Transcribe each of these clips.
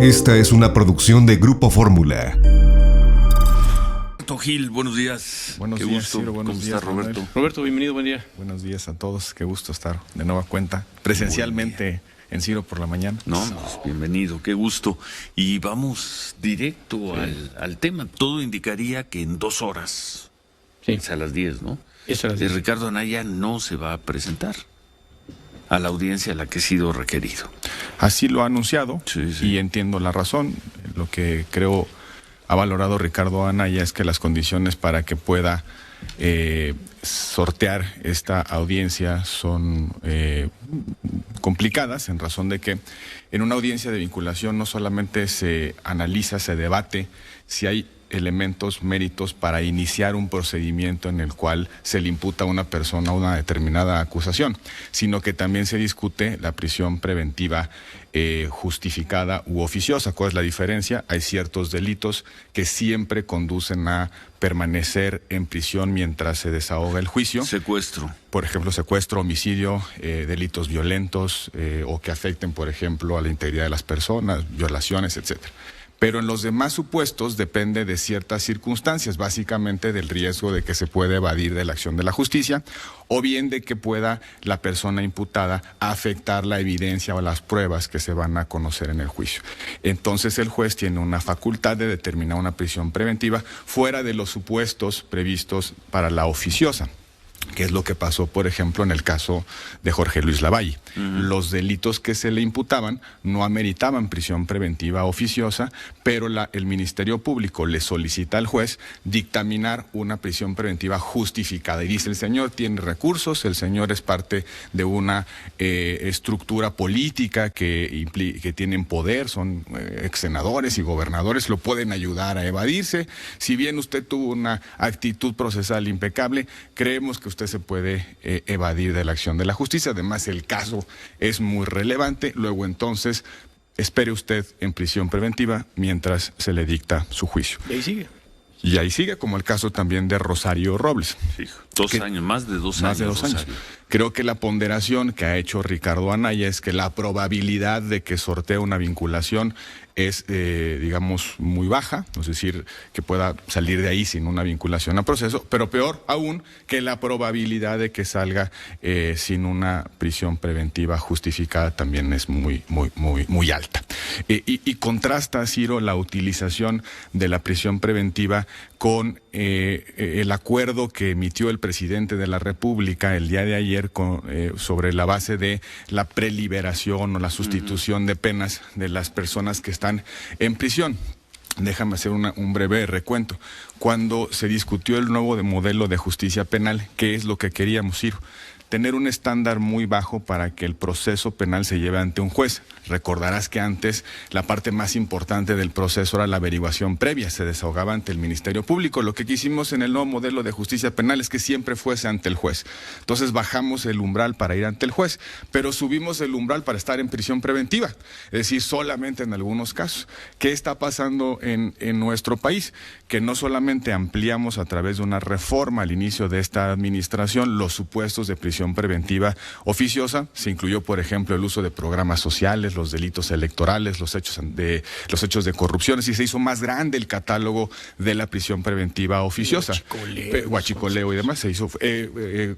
Esta es una producción de Grupo Fórmula. Roberto Gil, buenos días. Buenos Qué días, gusto. Ciro, buenos ¿Cómo días, estás, Roberto? Manuel. Roberto, bienvenido, buen día. Buenos días a todos, qué gusto estar de nueva cuenta, presencialmente en Ciro por la mañana. No, pues, bienvenido, qué gusto. Y vamos directo al tema. Todo indicaría que en 2 horas, Sí. es a las 10, ¿no? Es a las 10. Ricardo Anaya no se va a presentar a la audiencia a la que ha sido requerido. Así lo ha anunciado Sí, sí. y entiendo la razón. Lo que creo ha valorado Ricardo Anaya es que las condiciones para que pueda sortear esta audiencia son complicadas, en razón de que en una audiencia de vinculación no solamente se analiza, se debate si hay elementos, méritos para iniciar un procedimiento en el cual se le imputa a una persona una determinada acusación, sino que también se discute la prisión preventiva justificada u oficiosa. ¿Cuál es la diferencia? Hay ciertos delitos que siempre conducen a permanecer en prisión mientras se desahoga el juicio. Secuestro. Por ejemplo, secuestro, homicidio, delitos violentos o que afecten, por ejemplo, a la integridad de las personas, violaciones, etcétera. Pero en los demás supuestos depende de ciertas circunstancias, básicamente del riesgo de que se pueda evadir de la acción de la justicia o bien de que pueda la persona imputada afectar la evidencia o las pruebas que se van a conocer en el juicio. Entonces el juez tiene una facultad de determinar una prisión preventiva fuera de los supuestos previstos para la oficiosa, que es lo que pasó, por ejemplo, en el caso de Jorge Luis Lavalle. Los delitos que se le imputaban no ameritaban prisión preventiva oficiosa, pero el Ministerio Público le solicita al juez dictaminar una prisión preventiva justificada. Y dice, el señor tiene recursos, el señor es parte de una estructura política que tienen poder, son ex senadores y gobernadores, lo pueden ayudar a evadirse. Si bien usted tuvo una actitud procesal impecable, creemos que usted se puede evadir de la acción de la justicia. Además, el caso es muy relevante. Luego, entonces, espere usted en prisión preventiva mientras se le dicta su juicio. Y ahí sigue. Y ahí sigue, como el caso también de Rosario Robles. Fijo. 2 años, más de 2 años. Más de 2 años. Rosario. Creo que la ponderación que ha hecho Ricardo Anaya es que la probabilidad de que sortee una vinculación es, digamos, muy baja, es decir, que pueda salir de ahí sin una vinculación a proceso, pero peor aún, que la probabilidad de que salga sin una prisión preventiva justificada también es muy alta. Y contrasta, Ciro, la utilización de la prisión preventiva con el acuerdo que emitió el presidente de la República el día de ayer sobre la base de la preliberación o la sustitución de penas de las personas que están en prisión. Déjame hacer un breve recuento. Cuando se discutió el nuevo modelo de justicia penal, ¿qué es lo que queríamos, Ciro? Tener un estándar muy bajo para que el proceso penal se lleve ante un juez. Recordarás que antes la parte más importante del proceso era la averiguación previa, se desahogaba ante el Ministerio Público. Lo que quisimos en el nuevo modelo de justicia penal es que siempre fuese ante el juez. Entonces bajamos el umbral para ir ante el juez, pero subimos el umbral para estar en prisión preventiva, es decir, solamente en algunos casos. ¿Qué está pasando en nuestro país? Que no solamente ampliamos a través de una reforma al inicio de esta administración los supuestos de prisión preventiva oficiosa, se incluyó, por ejemplo, el uso de programas sociales, los delitos electorales, los hechos de corrupción, y se hizo más grande el catálogo de la prisión preventiva oficiosa. Huachicoleo y demás, se hizo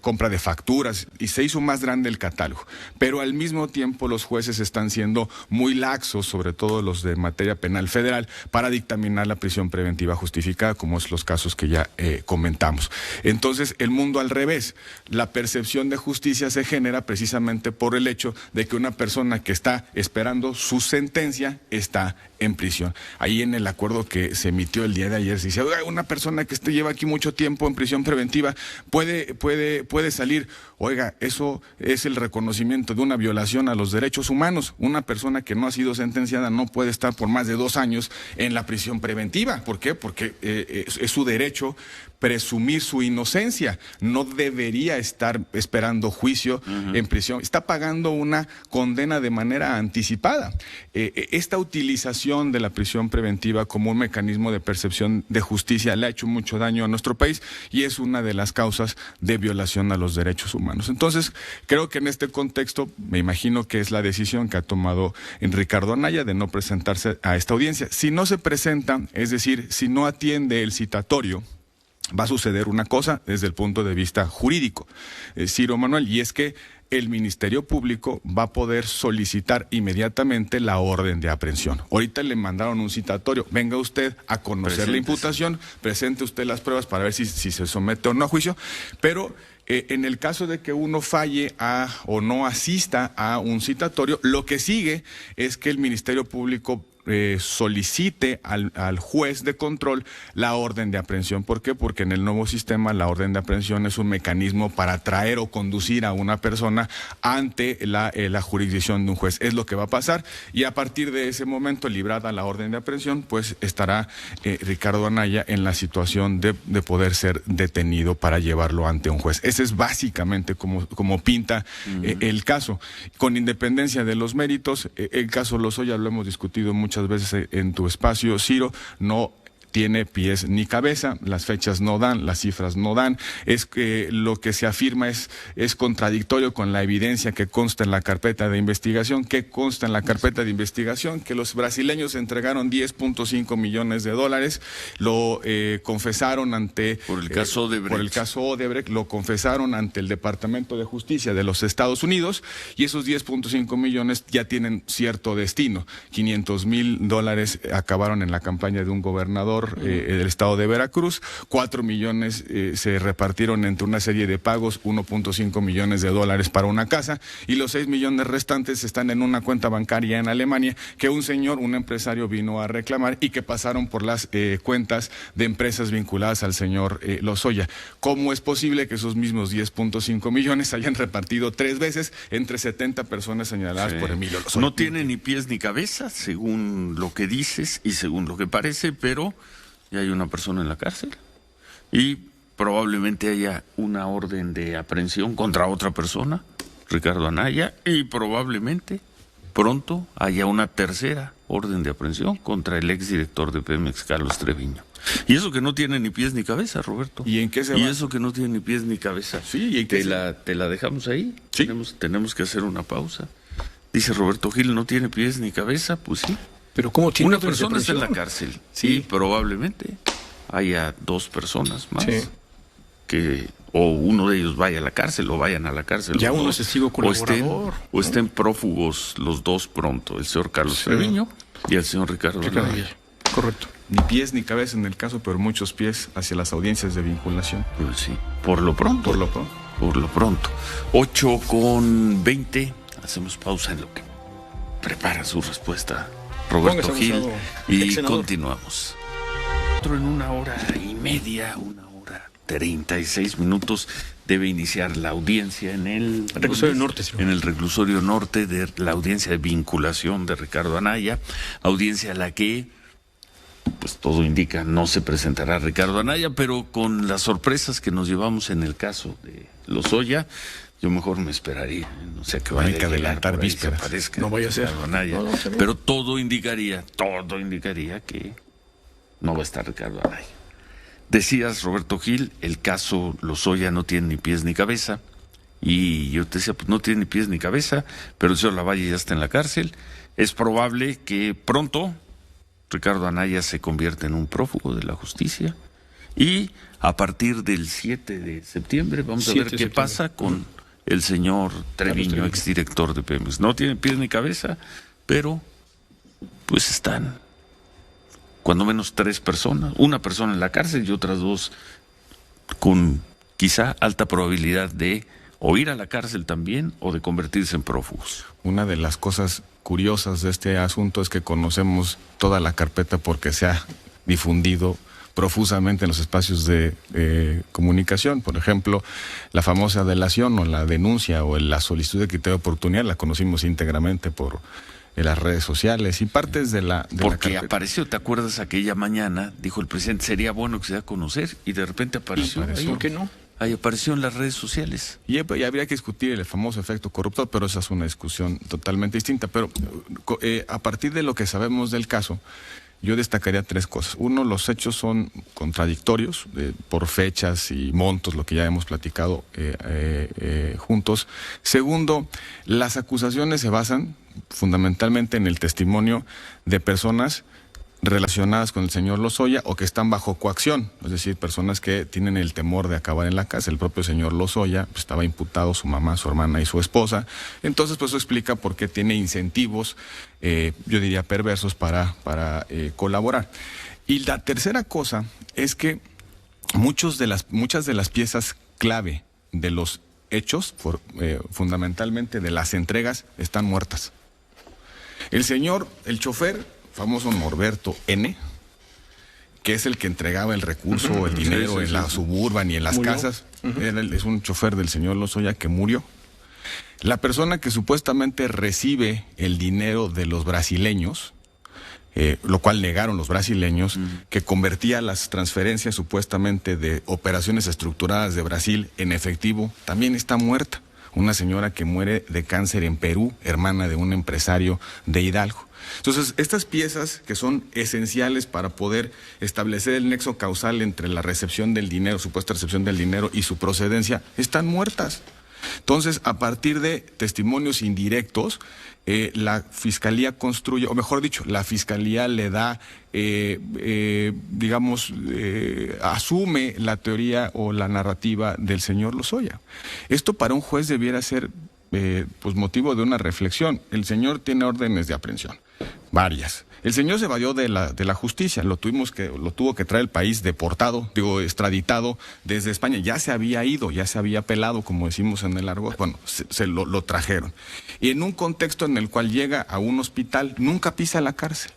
compra de facturas y se hizo más grande el catálogo. Pero al mismo tiempo los jueces están siendo muy laxos, sobre todo los de materia penal federal, para dictaminar la prisión preventiva justificada, como es los casos que ya comentamos. Entonces, el mundo al revés, la percepción de justicia se genera precisamente por el hecho de que una persona que está esperando su sentencia está en prisión. Ahí en el acuerdo que se emitió el día de ayer se dice, oiga, una persona que lleva aquí mucho tiempo en prisión preventiva puede salir. Oiga, eso es el reconocimiento de una violación a los derechos humanos. Una persona que no ha sido sentenciada no puede estar por más de 2 años en la prisión preventiva. ¿Por qué? Porque es su derecho presumir su inocencia. No debería estar esperando esperando juicio en prisión, está pagando una condena de manera anticipada. Esta utilización de la prisión preventiva como un mecanismo de percepción de justicia le ha hecho mucho daño a nuestro país y es una de las causas de violación a los derechos humanos. Entonces, creo que en este contexto, me imagino que es la decisión que ha tomado Ricardo Anaya de no presentarse a esta audiencia. Si no se presenta, es decir, si no atiende el citatorio, va a suceder una cosa desde el punto de vista jurídico, Ciro Manuel, y es que el Ministerio Público va a poder solicitar inmediatamente la orden de aprehensión. Ahorita le mandaron un citatorio, venga usted a conocer la imputación, presente usted las pruebas para ver si se somete o no a juicio, pero en el caso de que uno falle o no asista a un citatorio, lo que sigue es que el Ministerio Público solicite al juez de control la orden de aprehensión. ¿Por qué? Porque en el nuevo sistema la orden de aprehensión es un mecanismo para traer o conducir a una persona ante la jurisdicción de un juez. Es lo que va a pasar y a partir de ese momento, librada la orden de aprehensión, pues estará Ricardo Anaya en la situación de poder ser detenido para llevarlo ante un juez. Ese es básicamente como pinta el caso. Con independencia de los méritos, el caso Lozoya lo hemos discutido muchas veces en tu espacio, Ciro, no tiene pies ni cabeza, las fechas no dan, las cifras no dan, es que lo que se afirma es contradictorio con la evidencia que consta en la carpeta de investigación. ¿Qué consta en la carpeta de investigación? Que los brasileños entregaron $10.5 millones, lo confesaron ante... Por el caso Odebrecht. Por el caso Odebrecht, lo confesaron ante el Departamento de Justicia de los Estados Unidos y esos $10.5 millones ya tienen cierto destino. $500,000 acabaron en la campaña de un gobernador del estado de Veracruz, 4 millones se repartieron entre una serie de pagos, $1.5 millones para una casa y los 6 millones restantes están en una cuenta bancaria en Alemania que un empresario vino a reclamar y que pasaron por las cuentas de empresas vinculadas al señor Lozoya. ¿Cómo es posible que esos mismos 10.5 millones se hayan repartido 3 veces entre 70 personas señaladas por Emilio Lozoya? No tiene ni pies ni cabeza, según lo que dices y según lo que parece, pero ya hay una persona en la cárcel y probablemente haya una orden de aprehensión contra otra persona, Ricardo Anaya, y probablemente pronto haya una tercera orden de aprehensión contra el exdirector de Pemex, Carlos Treviño. Y eso que no tiene ni pies ni cabeza, Roberto. ¿Y en qué se va? Y eso que no tiene ni pies ni cabeza. Sí, ¿y en qué te la dejamos ahí. Sí. Tenemos que hacer una pausa. Dice Roberto Gil, no tiene pies ni cabeza, pues sí. Pero ¿cómo tiene una persona está en la cárcel? Sí, probablemente haya 2 personas más que o uno de ellos vaya a la cárcel o vayan a la cárcel. Ya uno es testigo colaborador. O estén prófugos los dos pronto, el señor Carlos Treviño y el señor Ricardo Anaya. Correcto. Ni pies ni cabeza en el caso, pero muchos pies hacia las audiencias de vinculación. Pues sí, por lo pronto. Por lo pronto. Por lo pronto. 8:20. Hacemos pausa en lo que prepara su respuesta Roberto Gil y continuamos. En 1 hora y media, 1:36 debe iniciar la audiencia en el reclusorio norte, señor. En el reclusorio norte de la audiencia de vinculación de Ricardo Anaya, audiencia a la que pues todo indica no se presentará Ricardo Anaya, pero con las sorpresas que nos llevamos en el caso de Lozoya, yo mejor me esperaría, no sé que vaya hay que adelantar vísperas. No vaya a ser. Anaya, pero todo indicaría que no va a estar Ricardo Anaya. Decías, Roberto Gil, el caso Lozoya no tiene ni pies ni cabeza, y yo te decía, pues no tiene ni pies ni cabeza, pero el señor Lavalle ya está en la cárcel. Es probable que pronto Ricardo Anaya se convierta en un prófugo de la justicia, y a partir del 7 de septiembre vamos a ver qué pasa con el señor Treviño, exdirector de Pemex. No tiene pies ni cabeza, pero pues están cuando menos 3 personas, una persona en la cárcel y otras 2 con quizá alta probabilidad de o ir a la cárcel también o de convertirse en prófugos. Una de las cosas curiosas de este asunto es que conocemos toda la carpeta porque se ha difundido profusamente en los espacios de comunicación. Por ejemplo, la famosa delación o la denuncia o la solicitud de criterio de oportunidad la conocimos íntegramente por las redes sociales y partes de la porque apareció, ¿te acuerdas? Aquella mañana dijo el presidente, sería bueno que se dé a conocer, y de repente apareció. ¿Por qué no? Ahí apareció en las redes sociales. Y habría que discutir el famoso efecto corruptor, pero esa es una discusión totalmente distinta. Pero a partir de lo que sabemos del caso, yo destacaría 3 cosas. Uno, los hechos son contradictorios por fechas y montos, lo que ya hemos platicado juntos. Segundo, las acusaciones se basan fundamentalmente en el testimonio de personas relacionadas con el señor Lozoya o que están bajo coacción, es decir, personas que tienen el temor de acabar en la cárcel. El propio señor Lozoya pues, estaba imputado, su mamá, su hermana y su esposa. Entonces, pues eso explica por qué tiene incentivos, yo diría perversos, para colaborar. Y la tercera cosa es que muchas de las piezas clave de los hechos, fundamentalmente de las entregas, están muertas. El chofer famoso Norberto N., que es el que entregaba el recurso, el dinero en la Suburban y en las casas, es un chofer del señor Lozoya que murió. La persona que supuestamente recibe el dinero de los brasileños, lo cual negaron los brasileños, que convertía las transferencias supuestamente de operaciones estructuradas de Brasil en efectivo, también está muerta. Una señora que muere de cáncer en Perú, hermana de un empresario de Hidalgo. Entonces, estas piezas que son esenciales para poder establecer el nexo causal entre la recepción del dinero, supuesta recepción del dinero y su procedencia, están muertas. Entonces, a partir de testimonios indirectos, la Fiscalía construye, o mejor dicho, la Fiscalía le da, asume la teoría o la narrativa del señor Lozoya. Esto para un juez debiera ser pues motivo de una reflexión. El señor tiene órdenes de aprehensión, varias. El señor se evadió de la justicia, lo tuvo que traer el país extraditado desde España. Ya se había ido, ya se había pelado, como decimos en el argot. Bueno, lo trajeron. Y en un contexto en el cual llega a un hospital, nunca pisa la cárcel.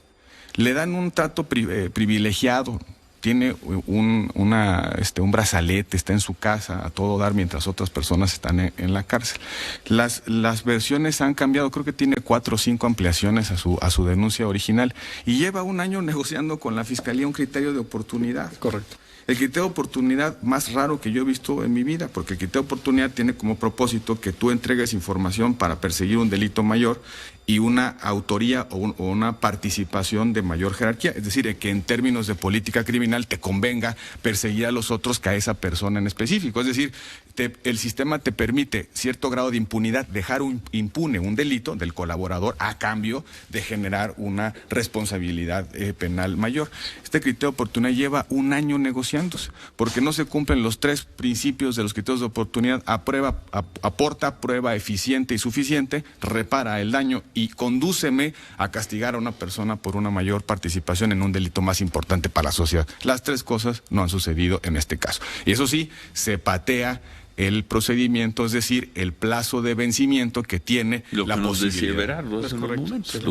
Le dan un trato privilegiado. Tiene un brazalete, está en su casa a todo dar mientras otras personas están en la cárcel. Las versiones han cambiado, creo que tiene 4 o 5 ampliaciones a su denuncia original y lleva 1 año negociando con la Fiscalía un criterio de oportunidad. Correcto. El criterio de oportunidad más raro que yo he visto en mi vida, porque el criterio de oportunidad tiene como propósito que tú entregues información para perseguir un delito mayor y una autoría o una participación de mayor jerarquía. Es decir, que en términos de política criminal te convenga perseguir a los otros que a esa persona en específico. Es decir, el sistema te permite cierto grado de impunidad, dejar impune un delito del colaborador a cambio de generar una responsabilidad penal mayor. Este criterio de oportunidad lleva 1 año negociándose, porque no se cumplen los 3 principios de los criterios de oportunidad: aporta prueba eficiente y suficiente, repara el daño y condúceme a castigar a una persona por una mayor participación en un delito más importante para la sociedad. Las 3 cosas no han sucedido en este caso. Y eso sí, se patea el procedimiento, es decir, el plazo de vencimiento que tiene la posibilidad. Lo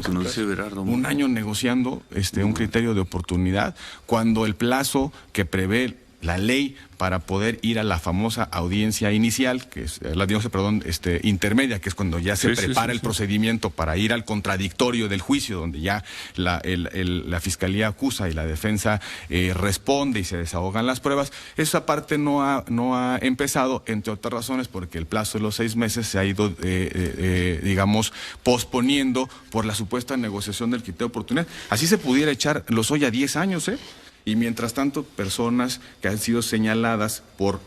que nos decía Berardo. 1 año negociando un criterio de oportunidad, cuando el plazo que prevé la ley para poder ir a la famosa audiencia inicial, que es la audiencia, intermedia, que es cuando ya se prepara el procedimiento para ir al contradictorio del juicio, donde ya la Fiscalía acusa y la defensa responde y se desahogan las pruebas. Esa parte no ha empezado, entre otras razones, porque el plazo de los 6 meses se ha ido, posponiendo por la supuesta negociación del criterio de oportunidad. Así se pudiera echar Lozoya 10 años, Y mientras tanto, personas que han sido señaladas por,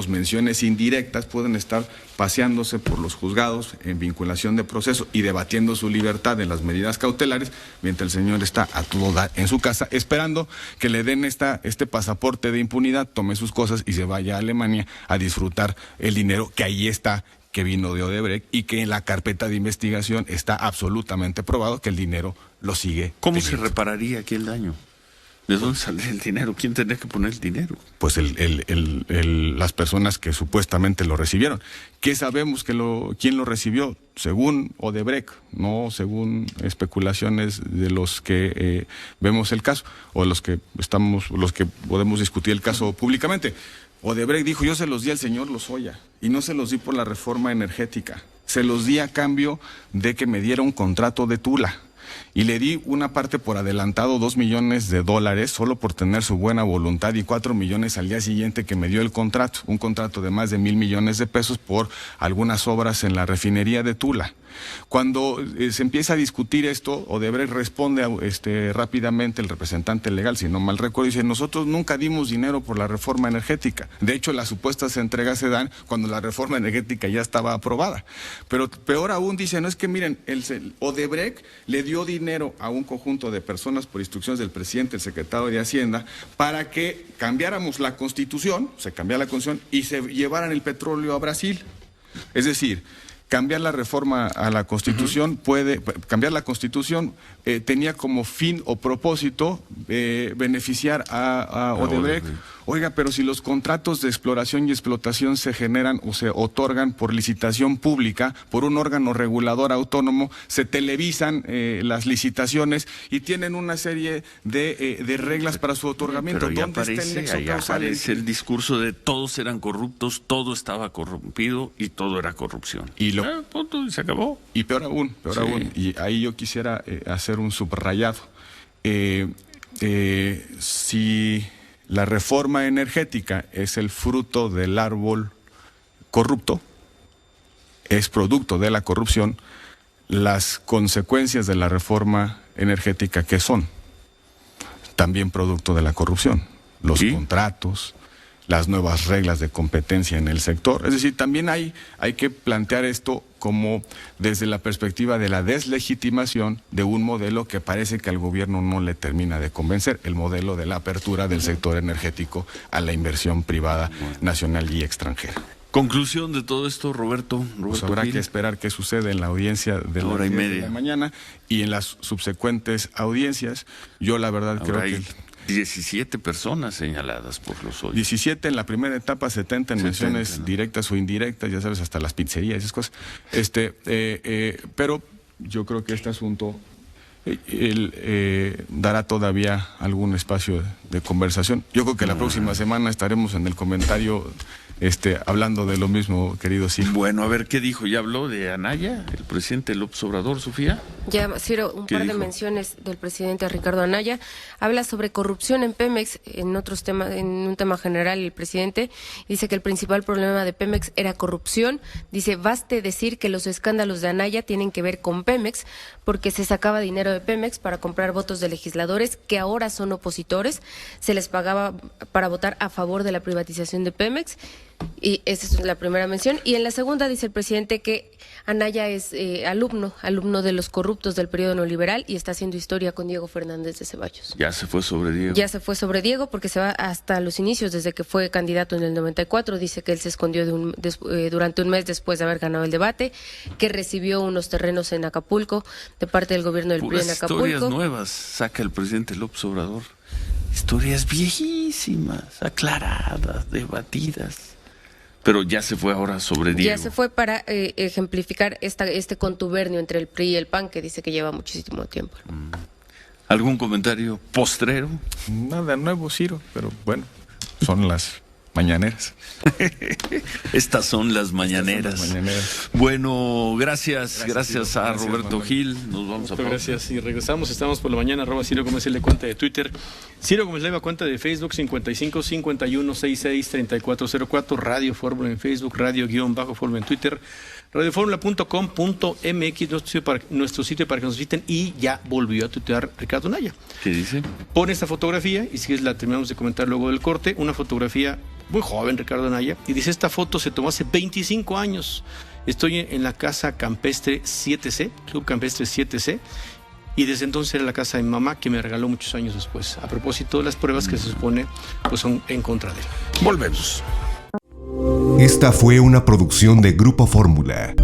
menciones indirectas pueden estar paseándose por los juzgados en vinculación de proceso y debatiendo su libertad en las medidas cautelares, mientras el señor está a todo dar en su casa, esperando que le den este pasaporte de impunidad, tome sus cosas y se vaya a Alemania a disfrutar el dinero que ahí está, que vino de Odebrecht, y que en la carpeta de investigación está absolutamente probado que el dinero lo sigue. ¿Cómo se repararía aquí el daño? ¿De dónde saldría el dinero? ¿Quién tendría que poner el dinero? Pues las personas que supuestamente lo recibieron. ¿Qué sabemos quién lo recibió? Según Odebrecht, no según especulaciones de los que vemos el caso, o los que podemos discutir el caso públicamente. Odebrecht dijo: yo se los di al señor Lozoya, y no se los di por la reforma energética. Se los di a cambio de que me diera un contrato de Tula. y le di una parte por adelantado, $2 millones, solo por tener su buena voluntad, y 4 millones al día siguiente que me dio el contrato, un contrato de más de $1,000 millones por algunas obras en la refinería de Tula. Cuando se empieza a discutir esto, Odebrecht responde rápidamente, el representante legal, si no mal recuerdo, dice: nosotros nunca dimos dinero por la reforma energética. De hecho, las supuestas entregas se dan cuando la reforma energética ya estaba aprobada. Pero peor aún, dice: no, es que miren, Odebrecht le dio dinero a un conjunto de personas por instrucciones del presidente, el secretario de Hacienda, para que cambiáramos la Constitución, se cambiara la Constitución y se llevaran el petróleo a Brasil. Es decir, cambiar la reforma a la Constitución cambiar la Constitución tenía como fin o propósito beneficiar a Odebrecht. Oiga, pero si los contratos de exploración y explotación se generan o se otorgan por licitación pública, por un órgano regulador autónomo, se televisan las licitaciones y tienen una serie de reglas para su otorgamiento. Pero aparece el discurso de todos eran corruptos, todo estaba corrompido y todo era corrupción. Y punto, y se acabó. Y peor aún, y ahí yo quisiera hacer un subrayado. Si la reforma energética es el fruto del árbol corrupto, es producto de la corrupción, las consecuencias de la reforma energética, ¿qué son? También producto de la corrupción. Los contratos, las nuevas reglas de competencia en el sector. Es decir, también hay que plantear esto como desde la perspectiva de la deslegitimación de un modelo que parece que al gobierno no le termina de convencer, el modelo de la apertura del sector energético a la inversión privada nacional y extranjera. Conclusión de todo esto, Roberto Pues habrá Gil. que esperar qué sucede en la audiencia de la hora y media de la mañana y en las subsecuentes audiencias. Yo la verdad creo que 17 personas señaladas por Lozoya. 17 en la primera etapa, 70 en menciones directas o indirectas, ya sabes, hasta las pizzerías y esas cosas. Pero yo creo que este asunto dará todavía algún espacio de conversación. Yo creo que la próxima semana estaremos en el comentario hablando de lo mismo, querido Ciro. Bueno, a ver, ¿qué dijo? ¿Ya habló de Anaya, el presidente López Obrador, Sofía? Ya, Ciro, un par de menciones del presidente Ricardo Anaya. Habla sobre corrupción en Pemex, en un tema general el presidente. Dice que el principal problema de Pemex era corrupción. Dice, baste decir que los escándalos de Anaya tienen que ver con Pemex, porque se sacaba dinero de Pemex para comprar votos de legisladores que ahora son opositores. Se les pagaba para votar a favor de la privatización de Pemex. Y esa es la primera mención. Y en la segunda dice el presidente que Anaya es alumno de los corruptos del periodo neoliberal y está haciendo historia con Diego Fernández de Ceballos. Ya se fue sobre Diego. Ya se fue sobre Diego porque se va hasta los inicios, desde que fue candidato en el 94. Dice que él se escondió durante un mes después de haber ganado el debate, que recibió unos terrenos en Acapulco de parte del gobierno del PRI en Acapulco. Historias nuevas saca el presidente López Obrador. Historias viejísimas, aclaradas, debatidas. Pero ya se fue ahora sobre Diego. Ya se fue para ejemplificar este contubernio entre el PRI y el PAN, que dice que lleva muchísimo tiempo. ¿Algún comentario postrero? Nada nuevo, Ciro, pero bueno, son las mañaneras. Estas son las mañaneras. Bueno, gracias a Roberto Gil. Nos vamos a pausa. Gracias y regresamos. Estamos por la mañana, @Ciro Gómez L, cuenta de Twitter. Ciro Gómez Leiva, cuenta de Facebook, 55 51 66 3404. Radio Fórmula en Facebook, Radio_Fórmula en Twitter. Radioformula.com.mx, nuestro sitio para que nos visiten. Y ya volvió a tuitear Ricardo Anaya. ¿Qué dice? Pone esta fotografía, y si la terminamos de comentar luego del corte, una fotografía muy joven, Ricardo Anaya, y dice: esta foto se tomó hace 25 años. Estoy en la casa campestre 7C, Club Campestre 7C, y desde entonces era la casa de mi mamá, que me regaló muchos años después, a propósito de las pruebas que se supone pues son en contra de él. Volvemos. Esta fue una producción de Grupo Fórmula.